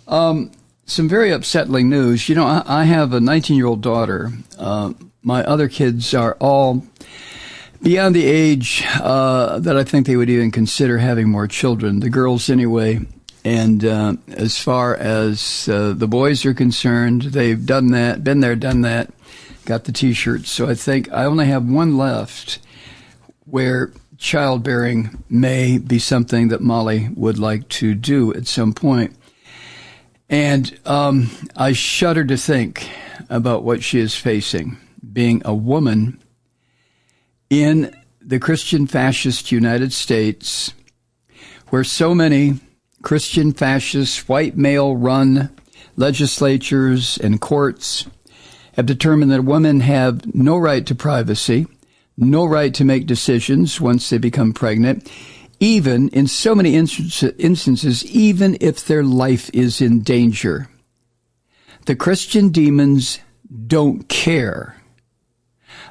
Some very upsetting news. You know, I have a 19-year-old daughter. My other kids are all beyond the age that I think they would even consider having more children. The girls, anyway. And as far as the boys are concerned, they've done that, been there, done that, got the T-shirts. So I think I only have one left where childbearing may be something that Molly would like to do at some point. And I shudder to think about what she is facing, being a woman in the Christian fascist United States, where so many Christian fascist white male-run legislatures and courts have determined that women have no right to privacy, no right to make decisions once they become pregnant, even in so many instances, even if their life is in danger. The Christian demons don't care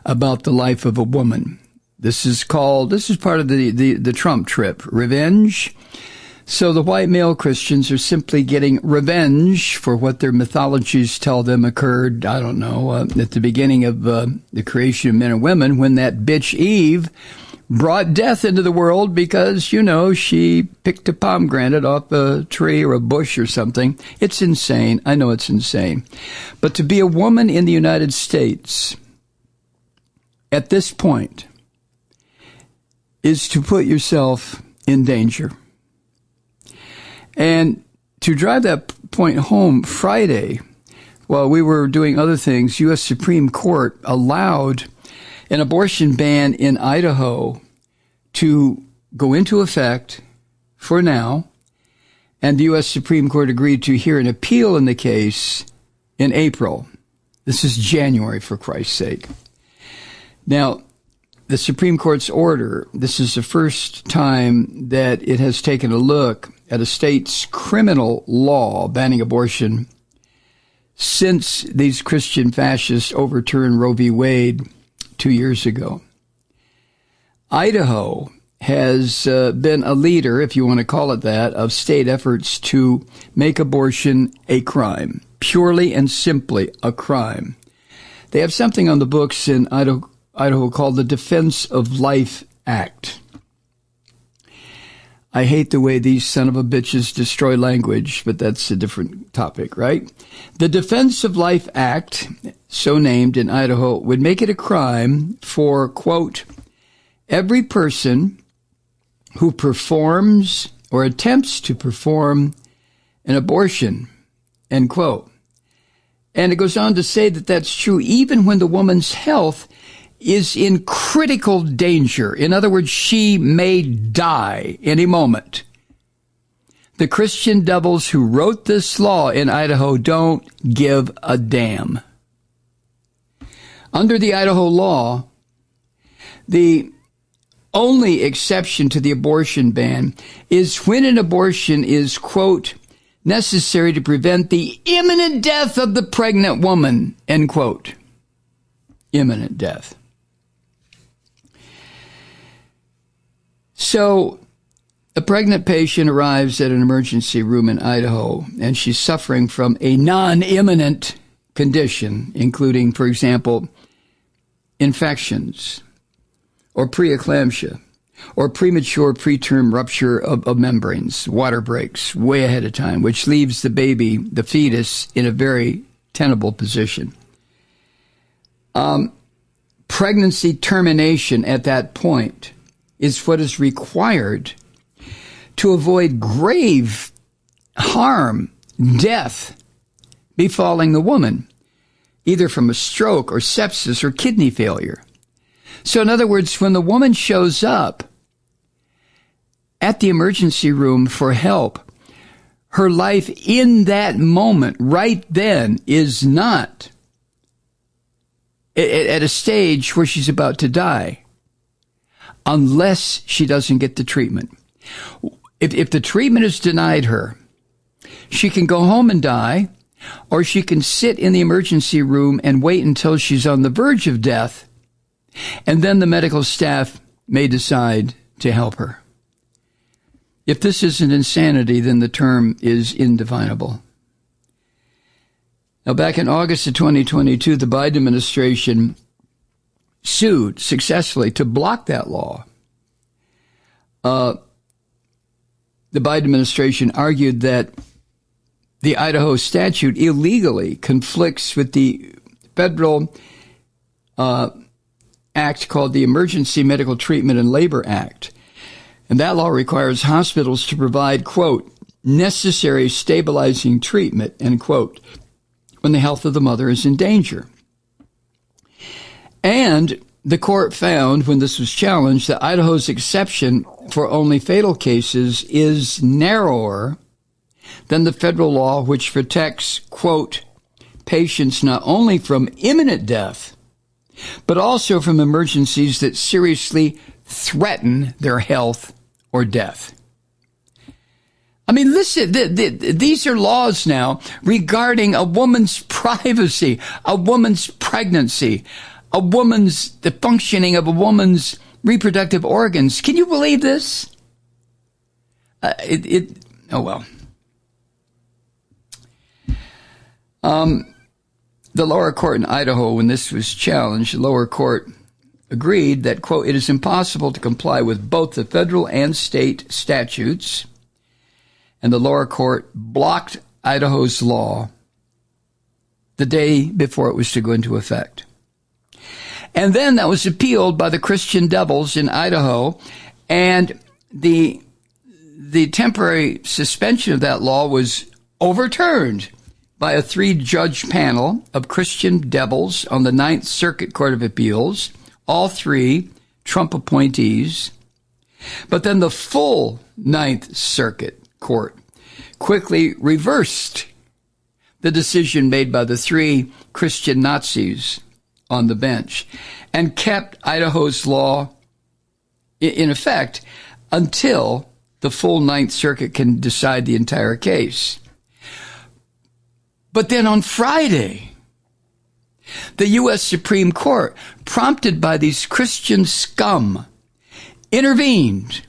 about the life of a woman. This is part of the Trump trip, revenge. So the white male Christians are simply getting revenge for what their mythologies tell them occurred, I don't know, at the beginning of the creation of men and women, when that bitch Eve brought death into the world because, you know, she picked a pomegranate off a tree or a bush or something. It's insane. I know it's insane. But to be a woman in the United States at this point is to put yourself in danger. And to drive that point home, Friday, while we were doing other things, U.S. Supreme Court allowed an abortion ban in Idaho to go into effect for now, and the U.S. Supreme Court agreed to hear an appeal in the case in April. This is January, for Christ's sake. Now, the Supreme Court's order, this is the first time that it has taken a look at a state's criminal law banning abortion since these Christian fascists overturned Roe v. Wade 2 years ago. Idaho has been a leader, if you want to call it that, of state efforts to make abortion a crime, purely and simply a crime. They have something on the books in Idaho called the Defense of Life Act. I hate the way these son of a bitches destroy language, but that's a different topic, right? The Defense of Life Act, so named in Idaho, would make it a crime for, quote, every person who performs or attempts to perform an abortion, end quote. And it goes on to say that that's true even when the woman's health is in critical danger. In other words, she may die any moment. The Christian devils who wrote this law in Idaho don't give a damn. Under the Idaho law, the only exception to the abortion ban is when an abortion is, quote, necessary to prevent the imminent death of the pregnant woman, end quote. Imminent death. So a pregnant patient arrives at an emergency room in Idaho, and she's suffering from a non-imminent condition, including, for example, infections, or preeclampsia, or premature preterm rupture of membranes, water breaks way ahead of time, which leaves the baby, the fetus, in a very tenable position. Pregnancy termination at that point is what is required to avoid grave harm, death befalling the woman, either from a stroke or sepsis or kidney failure. So in other words, when the woman shows up at the emergency room for help, her life in that moment, right then, is not at a stage where she's about to die, unless she doesn't get the treatment. If the treatment is denied her, she can go home and die, or she can sit in the emergency room and wait until she's on the verge of death, and then the medical staff may decide to help her. If this isn't insanity, then the term is indefinable. Now, back in August of 2022, the Biden administration sued successfully to block that law. The Biden administration argued that the Idaho statute illegally conflicts with the federal act called the Emergency Medical Treatment and Labor Act. And that law requires hospitals to provide, quote, necessary stabilizing treatment, end quote, when the health of the mother is in danger. And the court found, when this was challenged, that Idaho's exception for only fatal cases is narrower than the federal law, which protects, quote, patients not only from imminent death, but also from emergencies that seriously threaten their health or death. I mean, listen, these are laws now regarding a woman's privacy, a woman's pregnancy, the functioning of a woman's reproductive organs. Can you believe this? Oh, well. The lower court in Idaho, when this was challenged, the lower court agreed that, quote, it is impossible to comply with both the federal and state statutes. And the lower court blocked Idaho's law the day before it was to go into effect. And then that was appealed by the Christian Devils in Idaho, and the temporary suspension of that law was overturned by a 3-judge panel of Christian Devils on the Ninth Circuit Court of Appeals, all 3 Trump appointees. But then the full Ninth Circuit Court quickly reversed the decision made by the 3 Christian Nazis on the bench and kept Idaho's law in effect until the full Ninth Circuit can decide the entire case. But then on Friday, the U.S. Supreme Court, prompted by these Christian scum, intervened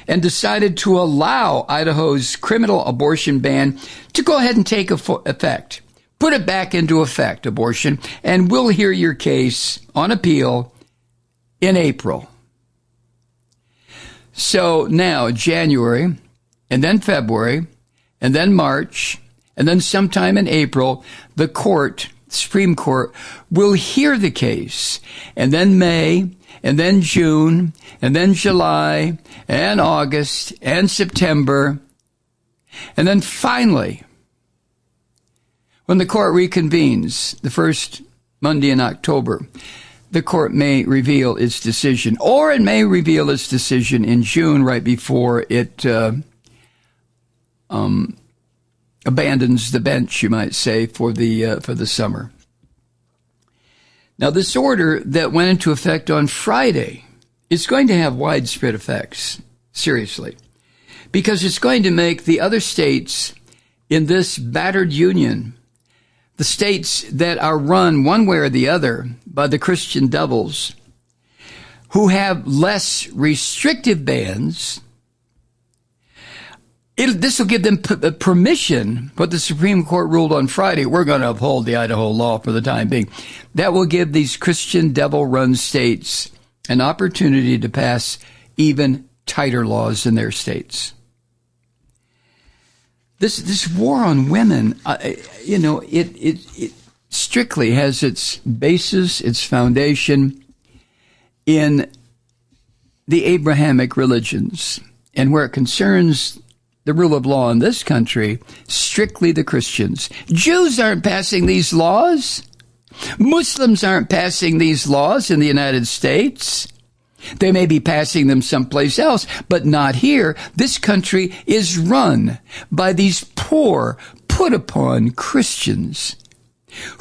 and decided to allow Idaho's criminal abortion ban to go ahead and take effect. Put it back into effect, abortion, and we'll hear your case on appeal in April. So now, January, and then February, and then March, and then sometime in April, the Supreme Court, will hear the case, and then May, and then June, and then July, and August, and September, and then finally, when the court reconvenes the first Monday in October, the court may reveal its decision, or it may reveal its decision in June, right before it abandons the bench, you might say, for the summer. Now, this order that went into effect on Friday is going to have widespread effects, seriously, because it's going to make the other states in this battered union, the states that are run one way or the other by the Christian Devils, who have less restrictive bans. This will give them permission, what the Supreme Court ruled on Friday. We're going to uphold the Idaho law for the time being. That will give these Christian Devil-run states an opportunity to pass even tighter laws in their states. This war on women, it strictly has its basis, its foundation in the Abrahamic religions. And where it concerns the rule of law in this country, strictly the Christians. Jews aren't passing these laws. Muslims aren't passing these laws in the United States. They may be passing them someplace else, but not here. This country is run by these poor, put-upon Christians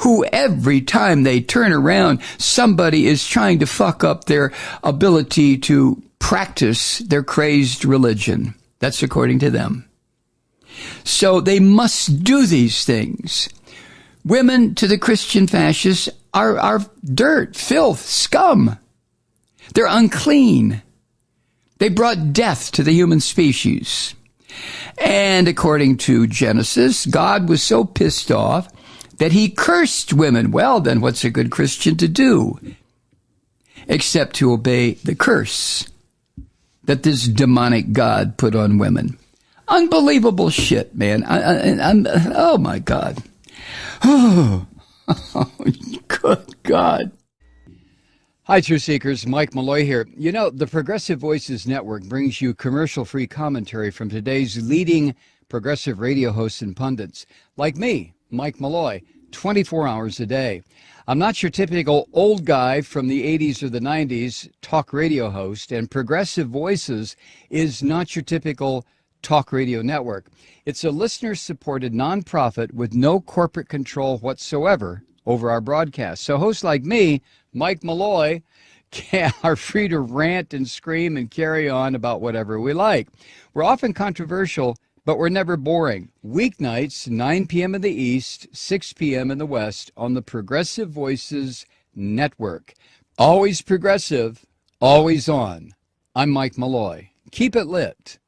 who every time they turn around, somebody is trying to fuck up their ability to practice their crazed religion. That's according to them. So they must do these things. Women to the Christian fascists are dirt, filth, scum. They're unclean. They brought death to the human species. And according to Genesis, God was so pissed off that he cursed women. Well, then what's a good Christian to do except to obey the curse that this demonic God put on women? Unbelievable shit, man. Oh, my God. Oh, good God. Hi, Truth Seekers. Mike Malloy here. You know, the Progressive Voices Network brings you commercial-free commentary from today's leading progressive radio hosts and pundits, like me, Mike Malloy, 24 hours a day. I'm not your typical old guy from the 80s or the 90s talk radio host, and Progressive Voices is not your typical talk radio network. It's a listener-supported nonprofit with no corporate control whatsoever over our broadcast. So hosts like me, Mike Malloy, are free to rant and scream and carry on about whatever we like. We're often controversial, but we're never boring. Weeknights, 9 p.m. in the East, 6 p.m. in the West on the Progressive Voices Network. Always progressive, always on. I'm Mike Malloy. Keep it lit.